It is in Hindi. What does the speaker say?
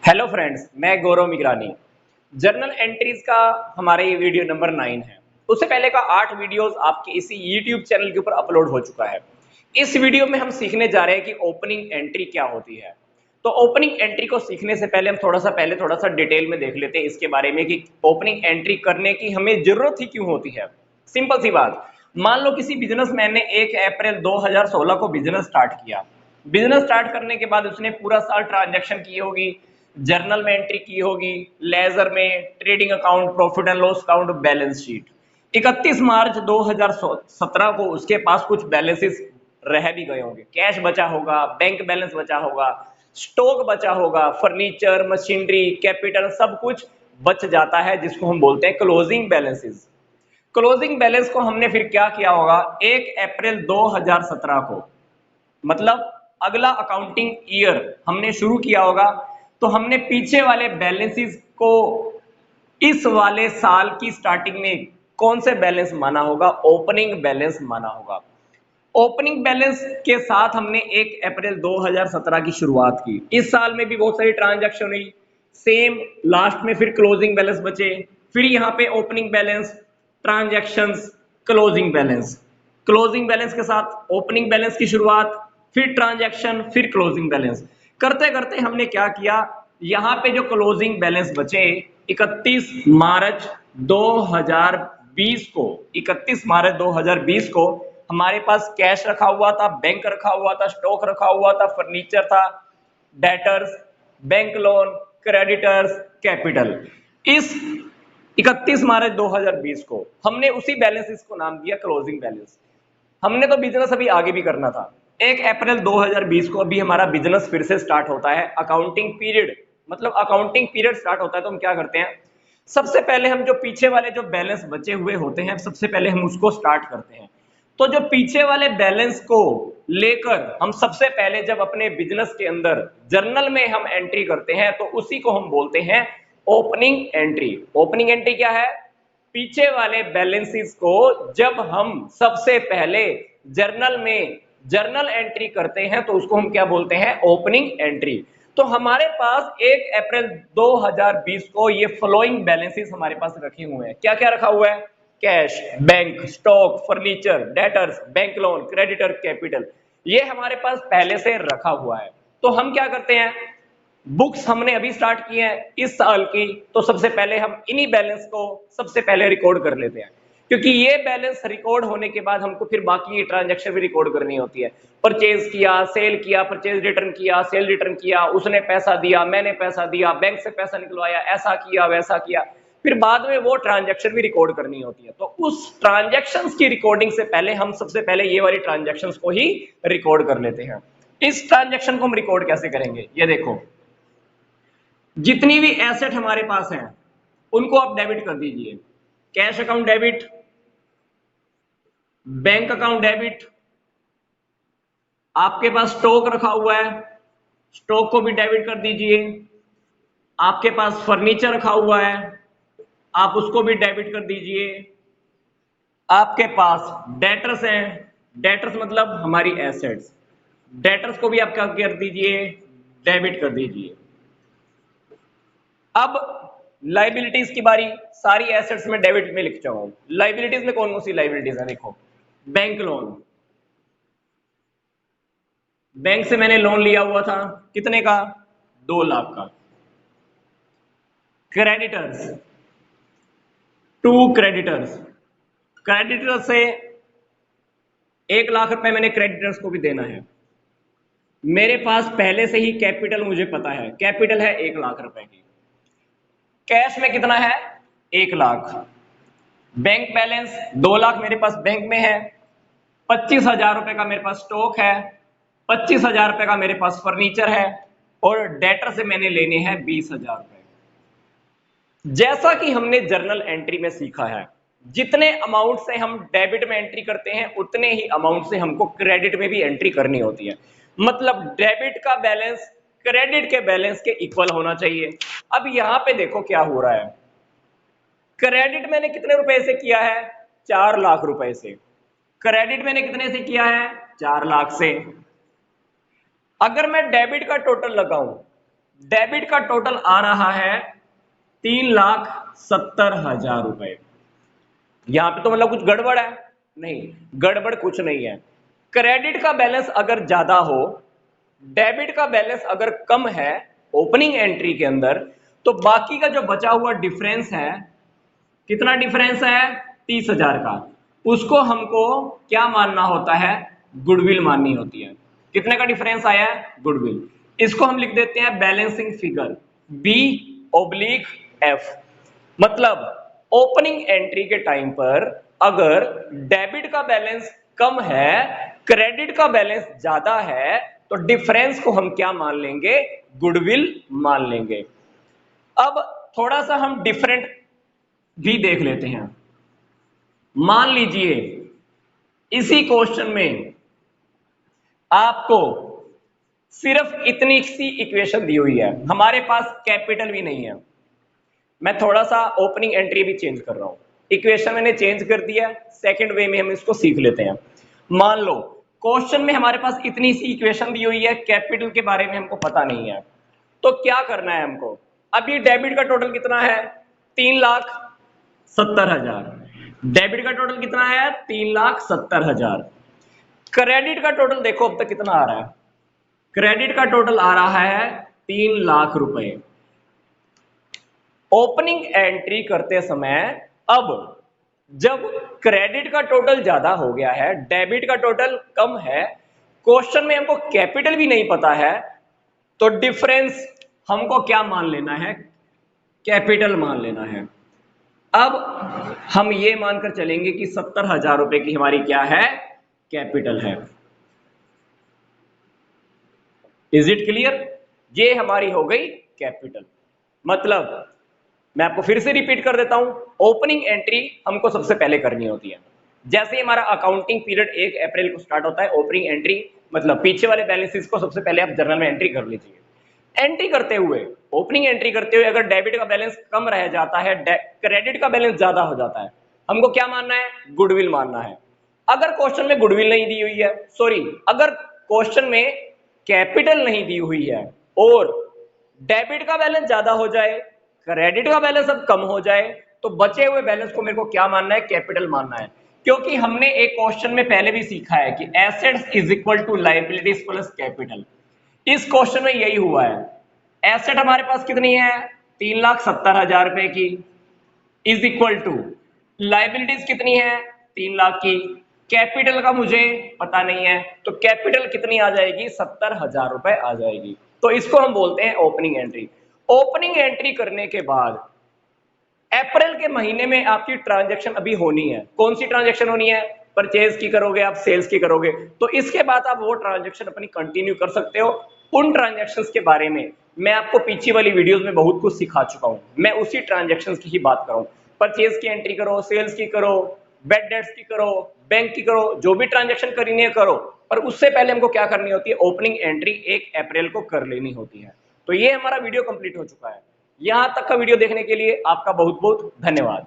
हेलो फ्रेंड्स, मैं गौरव मिगरानी। जर्नल एंट्रीज का हमारा ये वीडियो नंबर 9 है। उससे पहले का 8 वीडियोस आपके इसी यूट्यूब चैनल के ऊपर अपलोड हो चुका है। इस वीडियो में हम सीखने जा रहे हैं कि ओपनिंग एंट्री क्या होती है। तो ओपनिंग एंट्री को सीखने से पहले हम थोड़ा सा डिटेल में देख लेते हैं इसके बारे में कि ओपनिंग एंट्री करने की हमें जरूरत ही क्यों होती है। सिंपल सी बात, मान लो किसी बिजनेसमैन ने 1 अप्रैल 2016 को बिजनेस स्टार्ट किया। बिजनेस स्टार्ट करने के बाद उसने पूरा साल ट्रांजैक्शन की होगी, जर्नल में एंट्री की होगी, लेजर में, trading account, profit and loss account, balance sheet. 31 मार्च 2017 को उसके पास कुछ बैलेंसेस रह भी गए होंगे, कैश बचा होगा, बैंक बैलेंस बचा होगा, स्टॉक बचा होगा, फर्नीचर, मशीनरी, कैपिटल, सब कुछ बच जाता है जिसको हम बोलते हैं क्लोजिंग बैलेंसेस। क्लोजिंग बैलेंस को हमने फिर क्या किया होगा, 1 अप्रैल 2017 को, मतलब अगला अकाउंटिंग ईयर हमने शुरू किया होगा, तो हमने पीछे वाले बैलेंसेस को इस वाले साल की स्टार्टिंग में कौन से बैलेंस माना होगा, ओपनिंग बैलेंस माना होगा। ओपनिंग बैलेंस के साथ हमने 1 अप्रैल 2017 की शुरुआत की। इस साल में भी बहुत सारी ट्रांजैक्शन हुई, सेम लास्ट में फिर क्लोजिंग बैलेंस बचे, फिर यहाँ पे opening balance, transactions, closing balance. Closing balance के साथ ओपनिंग बैलेंस की शुरुआत, फिर ट्रांजैक्शन, फिर क्लोजिंग बैलेंस। करते करते हमने क्या किया, यहाँ पे जो क्लोजिंग बैलेंस बचे 31 मार्च 2020 को, 31 मार्च 2020 को हमारे पास कैश रखा हुआ था, बैंक रखा हुआ था, स्टॉक रखा हुआ था, फर्नीचर था, debtors, bank loan, creditors, capital. इस 31 मार्च 2020 को हमने उसी बैलेंसेस को नाम दिया क्लोजिंग बैलेंस। हमने तो बिजनेस अभी आगे भी करना था। 1 अप्रैल 2020 को अभी हमारा बिजनेस फिर से स्टार्ट होता है, अकाउंटिंग पीरियड, मतलब अकाउंटिंग पीरियड स्टार्ट होता है। तो हम क्या करते हैं, सबसे पहले हम जो पीछे वाले जो बैलेंस बचे हुए होते हैं, सबसे पहले हम उसको स्टार्ट करते हैं। तो जो पीछे वाले बैलेंस को लेकर हम सबसे पहले जब अपने बिजनेस के अंदर जर्नल में हम एंट्री करते हैं, तो उसी को हम बोलते हैं ओपनिंग एंट्री। ओपनिंग एंट्री क्या है, पीछे वाले बैलेंसेस को जब हम सबसे पहले जर्नल में जर्नल एंट्री करते हैं तो उसको हम क्या बोलते हैं, ओपनिंग एंट्री। तो हमारे पास 1 अप्रैल 2020 को ये फॉलोइंग बैलेंसेस हमारे पास रखे हुए हैं। क्या क्या रखा हुआ है, cash, bank, stock, furniture, debtors, bank loan, creditor, capital, ये हमारे पास पहले से रखा हुआ है। तो हम क्या करते हैं, बुक्स हमने अभी स्टार्ट की है इस साल की, तो सबसे पहले हम इन्हीं बैलेंस को सबसे पहले रिकॉर्ड कर लेते हैं, क्योंकि ये बैलेंस रिकॉर्ड होने के बाद हमको फिर बाकी ट्रांजैक्शन भी रिकॉर्ड करनी होती है। परचेज किया, परचेज रिटर्न किया, सेल रिटर्न किया, उसने पैसा दिया, मैंने पैसा दिया, बैंक से पैसा निकलवाया, ऐसा किया वैसा किया, फिर बाद में वो ट्रांजैक्शन भी रिकॉर्ड करनी होती है। तो उस ट्रांजैक्शंस की रिकॉर्डिंग से पहले हम सबसे पहले ये वाली ट्रांजैक्शंस को ही रिकॉर्ड कर लेते हैं। इस ट्रांजैक्शन को हम रिकॉर्ड कैसे करेंगे, ये देखो, जितनी भी एसेट हमारे पास हैं उनको आप डेबिट कर दीजिए। Cash account debit, bank account debit, आपके पास स्टॉक रखा हुआ है, स्टॉक को भी डेबिट कर दीजिए। आपके पास फर्नीचर रखा हुआ है, आप उसको भी डेबिट कर दीजिए। आपके पास डेटर्स हैं, डेटर्स मतलब हमारी एसेट्स, डेटर्स को भी आप क्या कर दीजिए, डेबिट कर दीजिए। अब लाइबिलिटीज की बारी, सारी एसेट्स में डेबिट में लिख जाऊं। लाइबिलिटीज में कौन कौन सी लाइबिलिटीज है, देखो, बैंक लोन, बैंक से मैंने लोन लिया हुआ था, कितने का, 2 लाख का। क्रेडिटर्स, 2 क्रेडिटर्स, क्रेडिटर से 1 लाख रुपए मैंने क्रेडिटर्स को भी देना है। मेरे पास पहले से ही कैपिटल मुझे पता है, कैपिटल है 1 लाख रुपए की। कैश में कितना है, 1 लाख। बैंक बैलेंस 2 लाख मेरे पास बैंक में है। 25,000 रुपए का मेरे पास स्टॉक है, 25,000 रुपए का मेरे पास फर्नीचर है, और डेटर से मैंने लेने हैं 20,000 रुपए। जैसा कि हमने जर्नल एंट्री में सीखा है, जितने अमाउंट से हम डेबिट में एंट्री करते हैं उतने ही अमाउंट से हमको क्रेडिट में भी एंट्री करनी होती है। मतलब डेबिट का बैलेंस क्रेडिट के बैलेंस के इक्वल होना चाहिए। अब यहां पे देखो क्या हो रहा है, क्रेडिट मैंने कितने रुपए से किया है, 4 लाख रुपए से। क्रेडिट मैंने कितने से किया है, 4 लाख से। अगर मैं डेबिट का टोटल लगाऊं, डेबिट का टोटल आ रहा है 3,70,000 रुपए। यहां पे तो मतलब कुछ गड़बड़ है? नहीं, गड़बड़ कुछ नहीं है। क्रेडिट का बैलेंस अगर ज्यादा हो, डेबिट का बैलेंस अगर कम है ओपनिंग एंट्री के अंदर, तो बाकी का जो बचा हुआ डिफरेंस है, कितना डिफरेंस है? 30,000 का। उसको हमको क्या मानना होता है? गुडविल माननी होती है। कितने का डिफरेंस आया है? गुडविल। इसको हम लिख देते हैं बैलेंसिंग फिगर B/F। मतलब ओपनिंग एंट्री के टाइम पर अगर डेबिट का बैलेंस कम है, क्रेडिट का बैलेंस ज्यादा है, तो डिफरेंस को हम क्या मान लेंगे? गुडविल मान लेंगे। अब थोड़ा सा हम डिफरेंट भी देख लेते हैं। मान लीजिए इसी क्वेश्चन में आपको सिर्फ इतनी सी इक्वेशन दी हुई है, हमारे पास कैपिटल भी नहीं है। मैं थोड़ा सा ओपनिंग एंट्री भी चेंज कर रहा हूं, इक्वेशन मैंने चेंज कर दिया, सेकंड वे में हम इसको सीख लेते हैं। मान लो क्वेश्चन में हमारे पास इतनी सी इक्वेशन दी हुई है, कैपिटल के बारे में हमको पता नहीं है, तो क्या करना है हमको? अभी डेबिट का टोटल कितना है? 3,70,000। डेबिट का टोटल कितना है? 3,70,000। क्रेडिट का टोटल देखो अब तक कितना आ रहा है? क्रेडिट का टोटल आ रहा है 3 लाख रुपए। ओपनिंग एंट्री करते समय अब जब क्रेडिट का टोटल ज्यादा हो गया है, डेबिट का टोटल कम है, क्वेश्चन में हमको कैपिटल भी नहीं पता है, तो डिफरेंस हमको क्या मान लेना है? कैपिटल मान लेना है। अब हम ये मानकर चलेंगे कि 70,000 रुपए की हमारी क्या है? कैपिटल है। Is it clear? ये हमारी हो गई कैपिटल। मतलब मैं आपको फिर से रिपीट कर देता हूं, ओपनिंग एंट्री हमको सबसे पहले करनी होती है। जैसे ही हमारा अकाउंटिंग पीरियड 1 अप्रैल को स्टार्ट होता है, ओपनिंग एंट्री मतलब पीछे वाले बैलेंसेस को सबसे पहले आप जर्नल में एंट्री कर लीजिए। एंट्री करते हुए, ओपनिंग एंट्री करते हुए अगर डेबिट का बैलेंस कम रह जाता है, क्रेडिट का बैलेंस ज्यादा हो जाता है, हमको क्या मानना है? गुडविल मानना है। अगर क्वेश्चन में गुडविल नहीं दी हुई है, सॉरी, अगर क्वेश्चन में कैपिटल नहीं दी हुई है और डेबिट का बैलेंस ज्यादा हो जाए, क्रेडिट का बैलेंस अब कम हो जाए, तो बचे हुए बैलेंस को मेरे को क्या मानना है? कैपिटल मानना है। क्योंकि हमने एक क्वेश्चन में पहले भी सीखा है कि assets is equal to liabilities plus capital. इस क्वेश्चन में यही हुआ है। एसेट हमारे पास कितनी है? 3,70,000 रुपए की, इज इक्वल टू लायबिलिटीज कितनी है? 3 लाख की। कैपिटल का मुझे पता नहीं है, तो कैपिटल कितनी आ जाएगी? 70,000 रुपए आ जाएगी। तो इसको हम बोलते हैं ओपनिंग एंट्री। ओपनिंग एंट्री करने के बाद अप्रैल के महीने में आपकी ट्रांजैक्शन अभी होनी है। कौन सी ट्रांजैक्शन होनी है? परचेज की करोगे आप, सेल्स की करोगे, तो इसके बाद आप वो ट्रांजैक्शन अपनी कंटिन्यू कर सकते हो। उन ट्रांजैक्शंस के बारे में मैं आपको पीछे वाली वीडियोस में बहुत कुछ सिखा चुका हूं। मैं उसी ट्रांजैक्शंस की ही बात कर रहा हूं। परचेज की एंट्री करो, सेल्स की करो, बेड डेट्स की करो, बैंक की करो, जो भी ट्रांजैक्शन करनी है करो, पर उससे पहले हमको क्या करनी होती है? ओपनिंग एंट्री 1 अप्रैल को कर लेनी होती है। तो ये हमारा वीडियो कंप्लीट हो चुका है। यहां तक का वीडियो देखने के लिए आपका बहुत बहुत धन्यवाद।